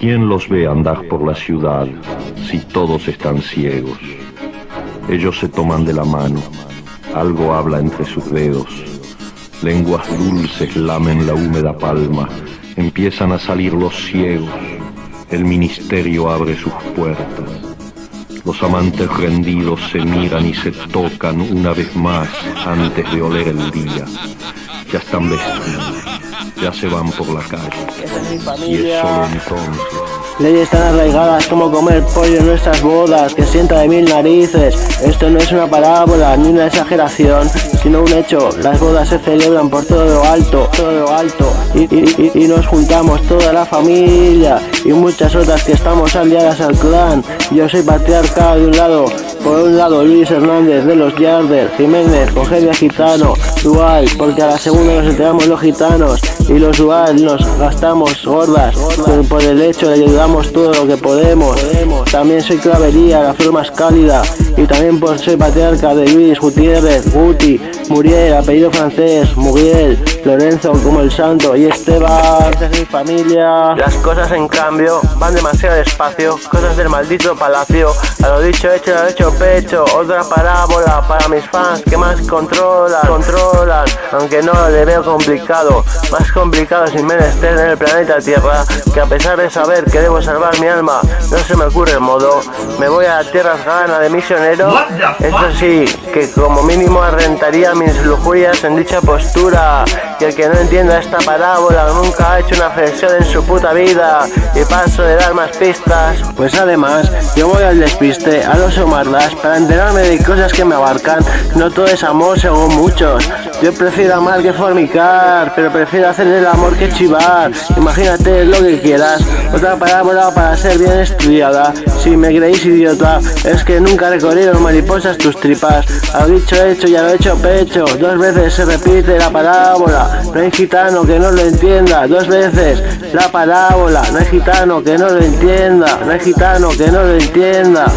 ¿Quién los ve andar por la ciudad si todos están ciegos? Ellos se toman de la mano, algo habla entre sus dedos, lenguas dulces lamen la húmeda palma, empiezan a salir los ciegos, el ministerio abre sus puertas. Los amantes rendidos se miran y se tocan una vez más antes de oler el día. Ya están vestidos, ya se van por la calle. Y es solo entonces. Leyes tan arraigadas como comer pollo en nuestras bodas, que sienta de mil narices. Esto no es una parábola ni una exageración, sino un hecho. Las bodas se celebran por todo lo alto, y nos juntamos toda la familia y muchas otras que estamos aliadas al clan. Yo soy patriarca de un lado, por un lado Luis Hernández de los Yarder, Jiménez, Cogedia Gitano, Dual, porque a la segunda nos enteramos los gitanos, y los Dual nos gastamos gordas, por el hecho de que ayudamos todo lo que podemos. También soy Clavería, la flor más cálida, y también soy patriarca de Luis, Gutiérrez, Guti, Muriel, apellido francés, Muriel, Lorenzo como el santo y Esteban. Esta es mi familia. Las cosas en cambio van demasiado despacio, cosas del maldito palacio. A lo dicho hecho, a lo hecho pecho. Otra parábola para mis fans que más controlan, aunque no le veo complicado. Más complicado sin menester en el planeta Tierra, que a pesar de saber que debo salvar mi alma, no se me ocurre el modo. Me voy a la tierra gana de misionero. Eso sí, que como mínimo arrentaría mis lujurias en dicha postura. Y el que no entienda esta parábola nunca ha hecho una flexión en su puta vida. Y paso de dar más pistas. Pues además, yo voy al despiste, a los omardas, para enterarme de cosas que me abarcan. No todo es amor según muchos. Yo prefiero amar que fornicar, pero prefiero hacer el amor que chivar. Imagínate lo que quieras. Otra parábola para ser bien estudiada. Si me creéis idiota, es que nunca recorrieron mariposas tus tripas. A lo dicho hecho y a lo hecho pecho. 2 veces se repite la parábola. No hay gitano que no lo entienda. 2 veces la parábola. No hay gitano que no lo entienda. No hay gitano que no lo entienda.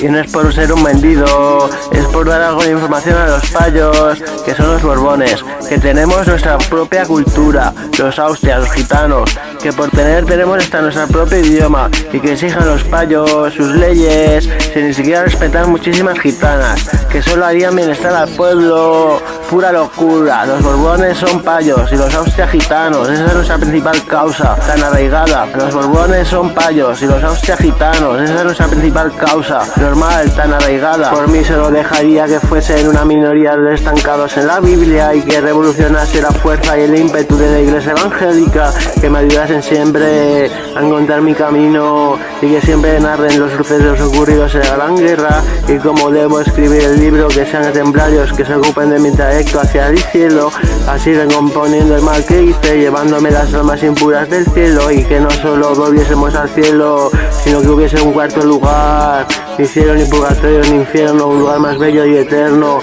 Y no es por ser un vendido, es por dar algo de información a los payos, que son los borbones, que tenemos nuestra propia cultura, los austrias, los gitanos, que por tenemos hasta nuestro propio idioma, y que exijan los payos sus leyes, sin ni siquiera respetar muchísimas gitanas, que solo harían bienestar al pueblo. Pura locura. Los borbones son payos y los austrias gitanos, esa es nuestra principal causa, tan arraigada. Los borbones son payos y los austrias gitanos, esa es nuestra principal causa, normal, tan arraigada. Por mí solo dejaría que fuesen una minoría de estancados en la Biblia y que revolucionase la fuerza y el ímpetu de la iglesia evangélica, que me ayudasen siempre a encontrar mi camino y que siempre narren los sucesos ocurridos en la Gran Guerra y cómo debo escribir el libro, que sean templarios que se ocupen de mi trayecto hacia el cielo, así recomponiendo el mal que hice, llevándome las almas impuras del cielo, y que no solo volviésemos al cielo, sino que hubiese un cuarto lugar, ni cielo, ni purgatorio, ni infierno, un lugar más bello y eterno.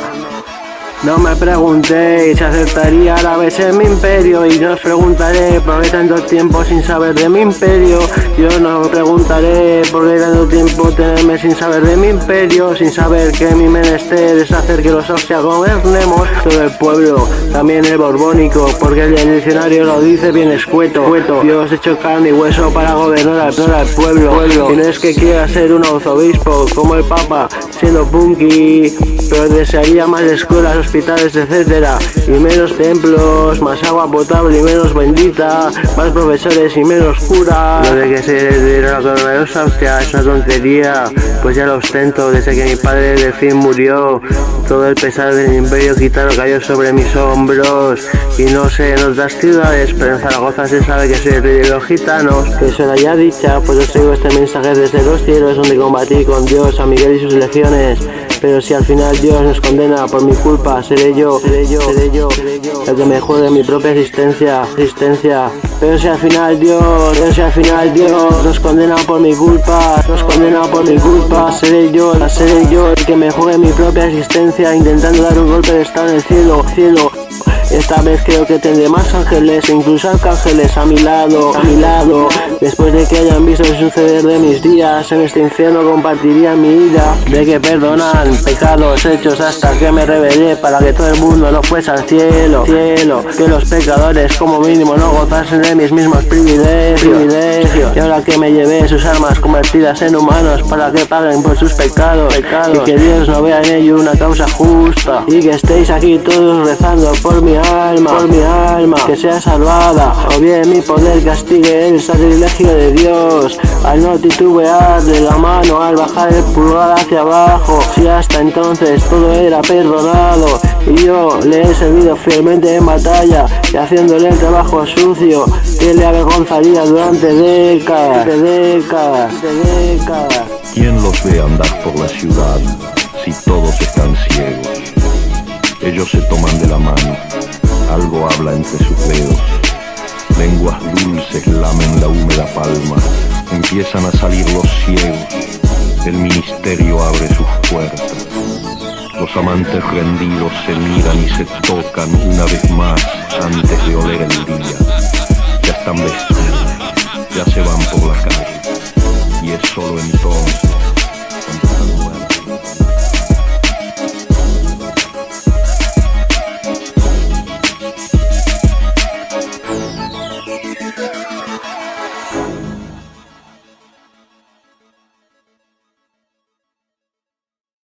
No me preguntéis si acertaría a la vez en mi imperio, y no os preguntaré por qué tanto tiempo sin saber de mi imperio. Yo no os preguntaré por qué tanto tiempo tenerme sin saber de mi imperio, sin saber que mi menester es hacer que los austrias gobernemos todo el pueblo, también el borbónico, porque el diccionario lo dice bien escueto. Dios hecho carne y hueso para gobernar al pueblo. Y no es que quiera ser un arzobispo como el Papa, siendo punky, pero desearía más escuelas, hospitales, etcétera, y menos templos, más agua potable y menos bendita, más profesores y menos curas. Lo de que se de la corona de los Austria es una tontería, pues ya lo ostento desde que mi padre de fin murió. Todo el pesar del imperio gitano cayó sobre mis hombros, y no sé en otras ciudades, pero en Zaragoza se sabe que soy el rey de los gitanos. Que eso era ya dicha, pues os traigo este mensaje desde los cielos, donde combatí con Dios, a Miguel y sus legiones. Pero si al final Dios nos condena por mi culpa, seré yo el que me juegue mi propia existencia. Pero si al final Dios nos condena por mi culpa, seré yo el que me juegue mi propia existencia, intentando dar un golpe de estado en el cielo. Esta vez creo que tendré más ángeles, incluso arcángeles a mi lado, Después de que hayan visto el suceder de mis días, en este infierno compartiría mi ira. De que perdonan pecados hechos hasta que me rebelé, para que todo el mundo no fuese al cielo. Que los pecadores como mínimo no gozasen de mis mismos privilegios. Y ahora que me llevé sus almas convertidas en humanos, para que paguen por sus pecados. Y que Dios no vea en ello una causa justa. Y que estéis aquí todos rezando por mi alma, que sea salvada, o bien mi poder castigue el sacrilegio de Dios, al no titubear de la mano al bajar el pulgar hacia abajo. Si hasta entonces todo era perdonado y yo le he servido fielmente en batalla y haciéndole el trabajo sucio que le avergonzaría durante décadas. ¿Quién los ve andar por la ciudad si todos están ciegos? Ellos se toman de la mano, algo habla entre sus dedos, lenguas dulces lamen la húmeda palma, empiezan a salir los ciegos, el ministerio abre sus puertas, los amantes rendidos se miran y se tocan una vez más antes de oler el día, ya están vestidos.